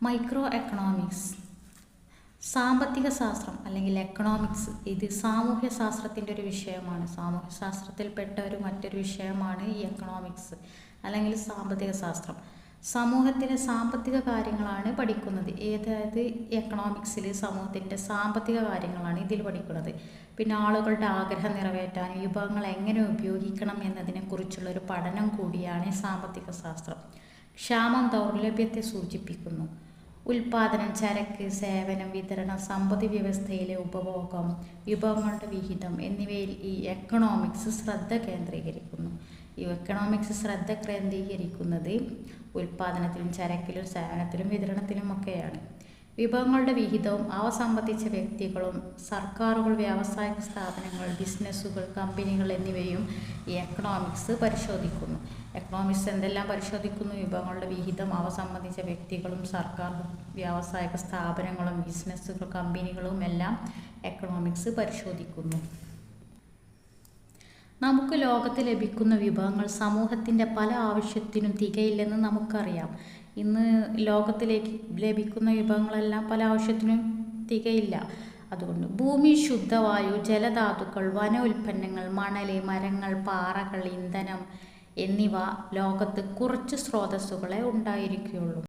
Micro economics സാമ്പത്തിക ശാസ്ത്രം അല്ലെങ്കിൽ എക്കണോമിക്സ് ഇത് സാമൂഹ്യ ശാസ്ത്രത്തിൻ്റെ ഒരു വിഷയമാണ്. സാമൂഹ്യ ശാസ്ത്രത്തിൽപ്പെട്ട മറ്റൊരു വിഷയമാണ് ഈ എക്കണോമിക്സ് അല്ലെങ്കിൽ സാമ്പത്തിക ശാസ്ത്രം. സമൂഹത്തിലെ സാമ്പത്തിക കാര്യങ്ങളാണ് പഠിക്കുന്നത്. അതായത് എക്കണോമിക്സിൽ സമൂഹത്തിൻ്റെ സാമ്പത്തിക കാര്യങ്ങളാണ് ഇതിൽ പഠിക്കുന്നത്. പിന്നെ ആളുകളുടെ ആഗ്രഹം നിറവേറ്റാൻ വിഭവങ്ങൾ എങ്ങനെ ഉപയോഗിക്കണം എന്നതിനെക്കുറിച്ചുള്ളൊരു പഠനം കൂടിയാണ് സാമ്പത്തിക ശാസ്ത്രം. ക്ഷാമം ദൗർലഭ്യത്തെ സൂചിപ്പിക്കുന്നു. ഉൽപാദനം, ചരക്ക്, സേവനം, വിതരണം, സമ്പദ് വ്യവസ്ഥയിലെ ഉപഭോഗം, വിഭവങ്ങളുടെ വിഹിതം എന്നിവയിൽ ഈ എക്കണോമിക്സ് ശ്രദ്ധ കേന്ദ്രീകരിക്കുന്നു. ഈ എക്കണോമിക്സ് ശ്രദ്ധ കേന്ദ്രീകരിക്കുന്നത് ഉൽപാദനത്തിലും ചരക്കിലും സേവനത്തിലും വിതരണത്തിലും ഒക്കെയാണ്. വിഭവങ്ങളുടെ വിഹിതവും അവ സംബന്ധിച്ച വ്യക്തികളും സർക്കാരുകൾ, വ്യാവസായിക സ്ഥാപനങ്ങൾ, ബിസിനസ്സുകൾ, കമ്പനികൾ എന്നിവയും ഈ എക്കണോമിക്സ് പരിശോധിക്കുന്നു. എക്കണോമിക്സ് എന്തെല്ലാം പരിശോധിക്കുന്നു? വിഭവങ്ങളുടെ വിഹിതം, അവ സംബന്ധിച്ച വ്യക്തികളും സർക്കാർ, വ്യാവസായിക സ്ഥാപനങ്ങളും, ബിസിനസ്സുകൾ, കമ്പനികളും എല്ലാം എക്കണോമിക്സ് പരിശോധിക്കുന്നു. നമുക്ക് ലോകത്ത് ലഭിക്കുന്ന വിഭവങ്ങൾ സമൂഹത്തിൻ്റെ പല ആവശ്യത്തിനും തികയില്ലെന്ന് നമുക്കറിയാം. ഇന്ന് ലോകത്തിലേക്ക് ലഭിക്കുന്ന വിഭവങ്ങളെല്ലാം പല ആവശ്യത്തിനും തികയില്ല. അതുകൊണ്ട് ഭൂമി, ശുദ്ധവായു, ജലധാതുക്കൾ, വന ഉൽപ്പന്നങ്ങൾ, മണൽ, മരങ്ങൾ, പാറകൾ, ഇന്ധനം എന്നിവ ലോകത്ത് കുറച്ച് സ്രോതസ്സുകളെ ഉണ്ടായിരിക്കുകയുള്ളൂ.